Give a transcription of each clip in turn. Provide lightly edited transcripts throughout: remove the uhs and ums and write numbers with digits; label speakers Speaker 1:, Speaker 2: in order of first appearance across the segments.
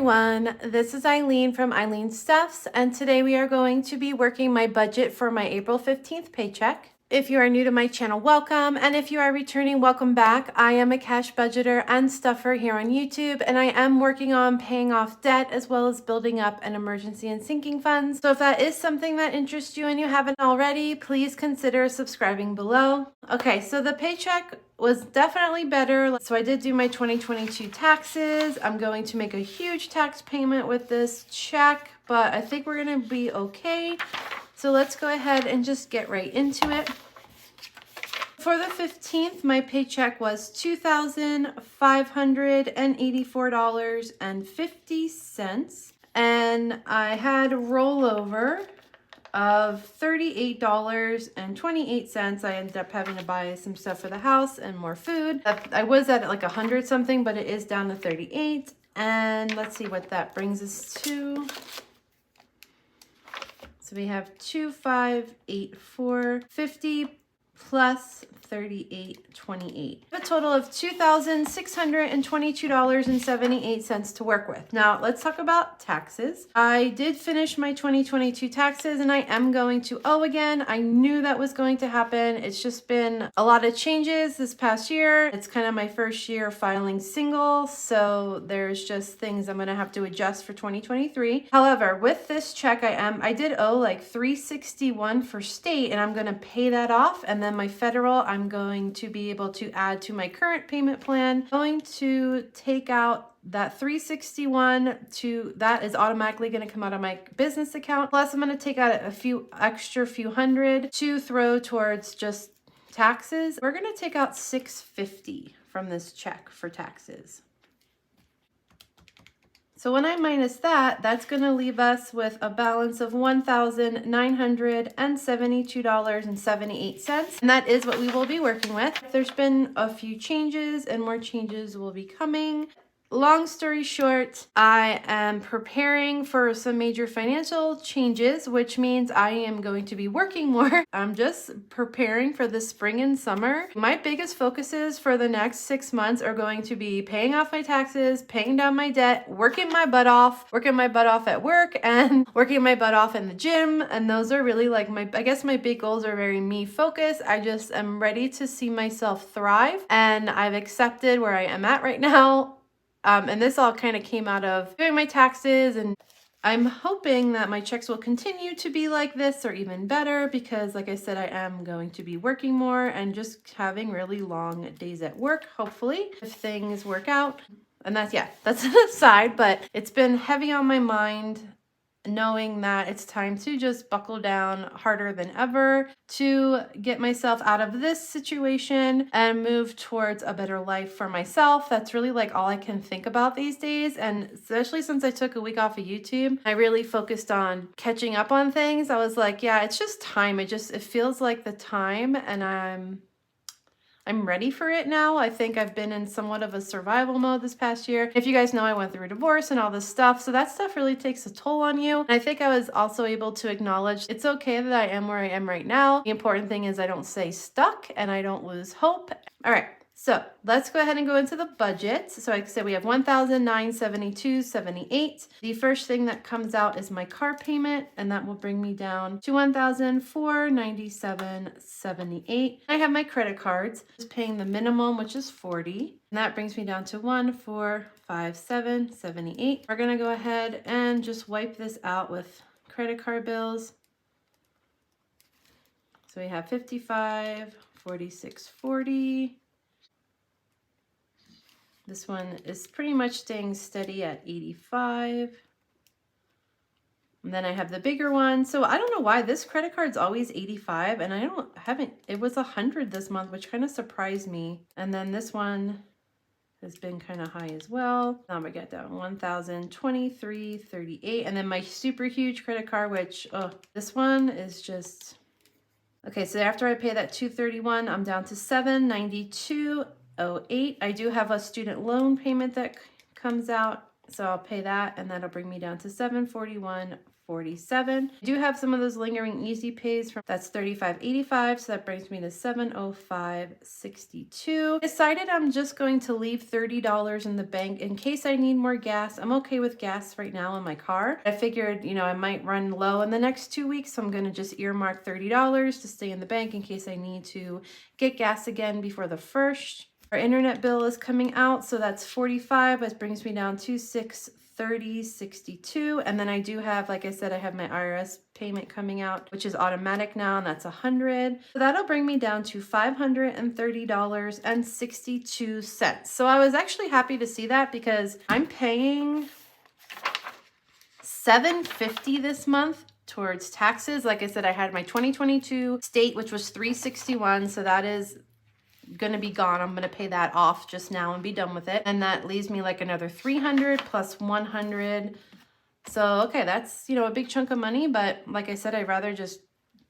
Speaker 1: everyone, this is Eileen from Eileen Stuffs, and today we are going to be working my budget for my April 15th paycheck. If you are new to my channel, welcome, and if you are returning, welcome back. I am a cash budgeter and stuffer here on YouTube, and I am working on paying off debt as well as building up an emergency and sinking funds. So if that is something that interests you and you haven't already, please consider subscribing below. Okay, so the paycheck was definitely better. So I did do my 2022 taxes. I'm going to make a huge tax payment with this check, but I think we're gonna be okay. So let's go ahead and just get right into it. For the 15th, my paycheck was $2,584.50, and I had a rollover of $38.28. I ended up having to buy some stuff for the house and more food. I was at like 100 something, but it is down to 38. And let's see what that brings us to. So we have 2,584.50 plus 38.28. A total of $2,622.78 to work with. Now let's talk about taxes. I did finish my 2022 taxes and I am going to owe again. I knew that was going to happen. It's just been a lot of changes this past year. It's kind of my first year filing single, so there's just things I'm gonna have to adjust for 2023. However, with this check, I did owe like $361 for state, and I'm gonna pay that off, and then my federal, I'm going to be able to add to my current payment plan. I'm going to take out that $361 that is automatically going to come out of my business account. Plus I'm going to take out a few hundred to throw towards just taxes. We're going to take out $650 from this check for taxes. So when I minus that, that's going to leave us with a balance of $1,972.78. And that is what we will be working with. There's been a few changes and more changes will be coming. Long story short, I am preparing for some major financial changes, which means I am going to be working more. I'm just preparing for the spring and summer. My biggest focuses for the next 6 months are going to be paying off my taxes, paying down my debt, working my butt off at work, and working my butt off in the gym. And those are really like I guess my big goals are very me focused. I just am ready to see myself thrive, and I've accepted where I am at right now. And this all kind of came out of doing my taxes, and I'm hoping that my checks will continue to be like this or even better because, like I said, I am going to be working more and just having really long days at work, hopefully, if things work out. And that's an aside, but it's been heavy on my mind knowing that it's time to just buckle down harder than ever to get myself out of this situation and move towards a better life for myself. That's really like all I can think about these days. And especially since I took a week off of YouTube, I really focused on catching up on things. I was like, yeah, it's just time. It feels like the time, and I'm ready for it now. I think I've been in somewhat of a survival mode this past year. If you guys know, I went through a divorce and all this stuff. So that stuff really takes a toll on you. And I think I was also able to acknowledge it's okay that I am where I am right now. The important thing is I don't stay stuck and I don't lose hope. All right. So let's go ahead and go into the budget. So like I said, we have $1,972.78. The first thing that comes out is my car payment, and that will bring me down to $1,497.78. I have my credit cards, just paying the minimum, which is $40. And that brings me down to $1,457.78. We're gonna go ahead and just wipe this out with credit card bills. So we have $55, $46.40. This one is pretty much staying steady at $85. And then I have the bigger one. So I don't know why this credit card's always $85, and it was $100 this month, which kind of surprised me. And then this one has been kind of high as well. Now I'm gonna get down $1,023.38. And then my super huge credit card, which, this one is just, okay, so after I pay that $231, I'm down to $792.08. I do have a student loan payment that comes out, so I'll pay that, and that'll bring me down to $741.40. 47. I do have some of those lingering easy pays from that's $35.85, so that brings me to $705.62. Decided I'm just going to leave $30 in the bank in case I need more gas. I'm okay with gas right now in my car. I figured, you know, I might run low in the next 2 weeks, so I'm going to just earmark $30 to stay in the bank in case I need to get gas again before the 1st. Our internet bill is coming out, so that's $45. That brings me down to $630.62. And then I do have, like I said, I have my IRS payment coming out, which is automatic now, and that's $100. So that'll bring me down to $530.62. So I was actually happy to see that because I'm paying $750 this month towards taxes. Like I said, I had my 2022 state, which was $361, so that is gonna be gone. I'm gonna pay that off just now and be done with it, and that leaves me like another $300 plus $100. So okay, that's, you know, a big chunk of money, but like I said, I'd rather just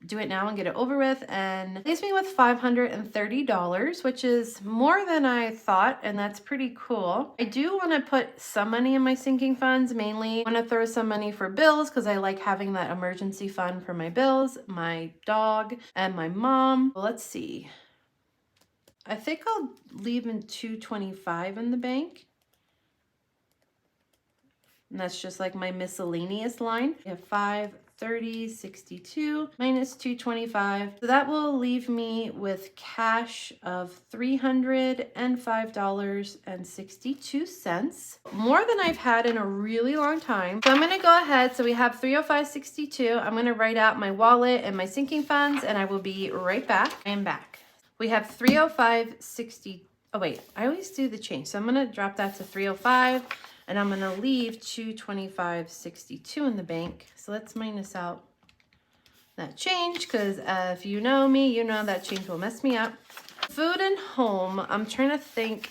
Speaker 1: do it now and get it over with, and leaves me with $530, which is more than I thought, and that's pretty cool. I do want to put some money in my sinking funds. Mainly want to throw some money for bills because I like having that emergency fund for my bills, my dog, and my mom. Let's see. I think I'll leave in $225 in the bank. And that's just like my miscellaneous line. We have $530.62 minus $225. So that will leave me with cash of $305.62. More than I've had in a really long time. So I'm going to go ahead. So we have $305.62. I'm going to write out my wallet and my sinking funds, and I will be right back. I am back. We have $305.60. Oh wait, I always do the change. So I'm going to drop that to $305, and I'm going to leave $225.62 in the bank. So let's minus out that change, because if you know me, you know that change will mess me up. Food and home, I'm trying to think.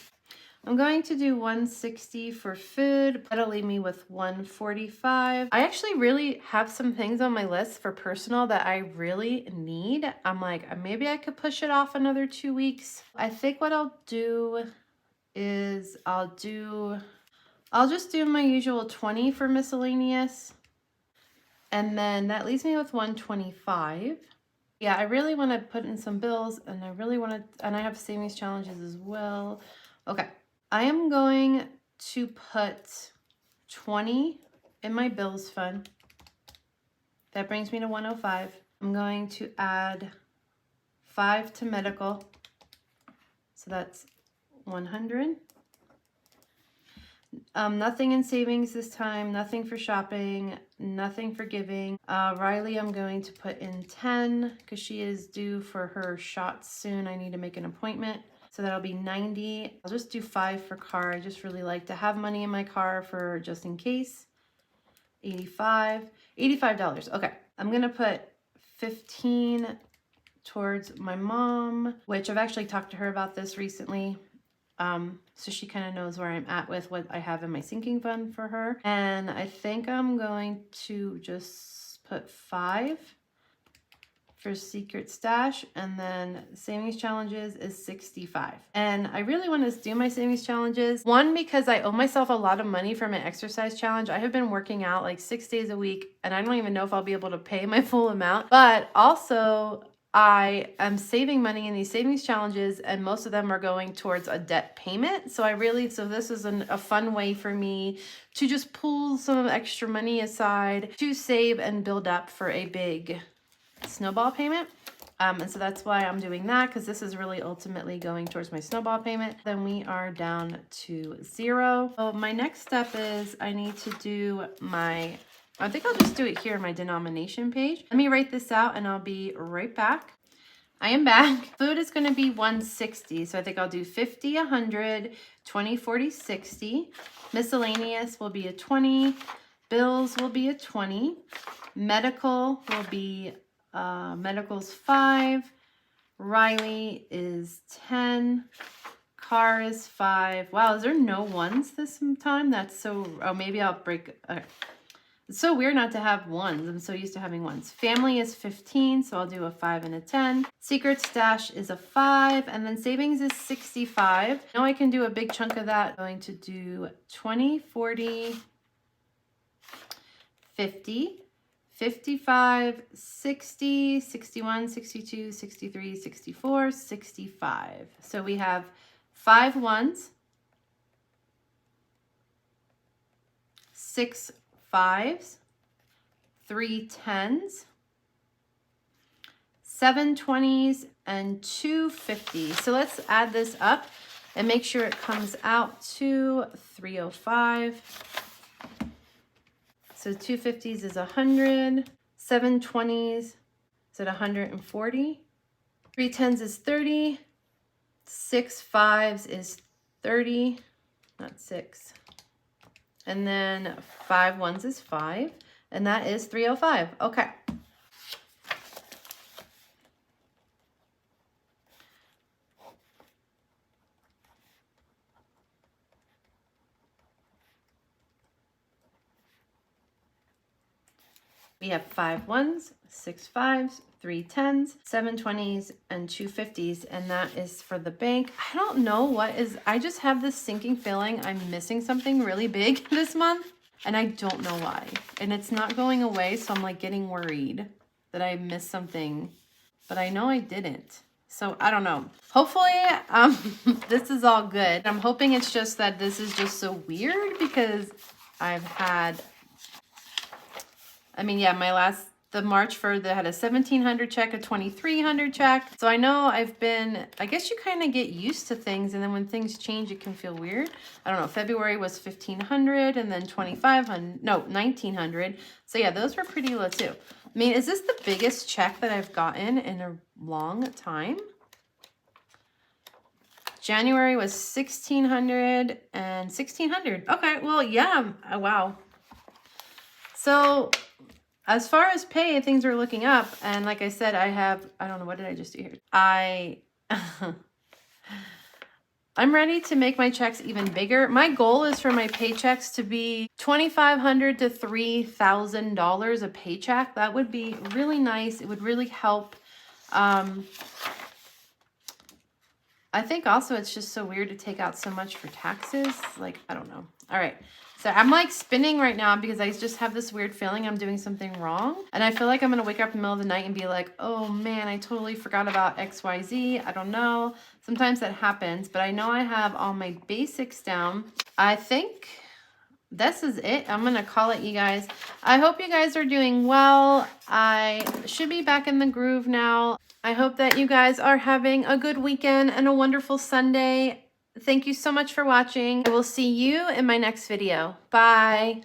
Speaker 1: I'm going to do $160 for food. That'll leave me with $145. I actually really have some things on my list for personal that I really need. I'm like, maybe I could push it off another 2 weeks. I think what I'll do is I'll just do my usual 20 for miscellaneous. And then that leaves me with $125. Yeah, I really want to put in some bills, and I really want to, and I have savings challenges as well. Okay. I am going to put 20 in my bills fund. That brings me to 105. I'm going to add 5 to medical. So that's 100. Nothing in savings this time, nothing for shopping, nothing for giving. Riley, I'm going to put in 10 because she is due for her shots soon. I need to make an appointment. So that'll be 90. I'll just do 5 for car. I just really like to have money in my car for just in case. 85. $85. Okay. I'm going to put 15 towards my mom, which I've actually talked to her about this recently. So she kind of knows where I'm at with what I have in my sinking fund for her. And I think I'm going to just put 5 for secret stash, and then savings challenges is 65. And I really want to do my savings challenges. One, because I owe myself a lot of money for my exercise challenge. I have been working out like 6 days a week, and I don't even know if I'll be able to pay my full amount. But also, I am saving money in these savings challenges, and most of them are going towards a debt payment. So this is a fun way for me to just pull some extra money aside to save and build up for a big snowball payment. And so that's why I'm doing that, because this is really ultimately going towards my snowball payment. Then we are down to 0. So my next step is I need to do I think I'll just do it here in my denomination page. Let me write this out and I'll be right back. I am back. Food is going to be 160. So I think I'll do 50, 100, 20, 40, 60. Miscellaneous will be a 20. Bills will be a 20. Medical will be medical's 5. Riley is 10. Car is 5. Wow, is there no ones this time? That's so, oh, maybe I'll break. Okay. It's so weird not to have ones. I'm so used to having ones. Family is 15, so I'll do a 5 and a 10. Secret stash is a 5, and then savings is 65. Now I can do a big chunk of that. I'm going to do 20, 40, 50. 55, 60, 61, 62, 63, 64, 65. So we have 5 ones, 6 fives, 3 tens, 7 20s, and 2 50s. So let's add this up and make sure it comes out to 305. So 2 50s is 100, 7 20s is at 140, 3 10s is 30, 6 fives is 30, not 6. And then 5 ones is 5, and that is 305. Okay. We have 5 ones, 6 fives, 3 tens, 7 20s, and 2 50s, and that is for the bank. I don't know what is, I just have this sinking feeling I'm missing something really big this month, and I don't know why. And it's not going away, so I'm like getting worried that I missed something, but I know I didn't. So I don't know. Hopefully this is all good. I'm hoping it's just that this is just so weird because I've had, I mean, yeah, the March for that had a 1,700 check, a 2,300 check. So I know I've been, I guess you kind of get used to things, and then when things change, it can feel weird. I don't know, February was 1,500 and then 2,500, no, 1,900. So yeah, those were pretty low too. I mean, is this the biggest check that I've gotten in a long time? January was 1,600 and 1,600. Okay, well, yeah, wow. So as far as pay, things are looking up. And like I said, I don't know, what did I just do here? I'm ready to make my checks even bigger. My goal is for my paychecks to be $2,500 to $3,000 a paycheck. That would be really nice. It would really help. I think also it's just so weird to take out so much for taxes. Like, I don't know. All right. So I'm like spinning right now because I just have this weird feeling I'm doing something wrong. And I feel like I'm going to wake up in the middle of the night and be like, oh man, I totally forgot about XYZ. I don't know. Sometimes that happens, but I know I have all my basics down. I think this is it. I'm going to call it, you guys. I hope you guys are doing well. I should be back in the groove now. I hope that you guys are having a good weekend and a wonderful Sunday. Thank you so much for watching. I will see you in my next video. Bye.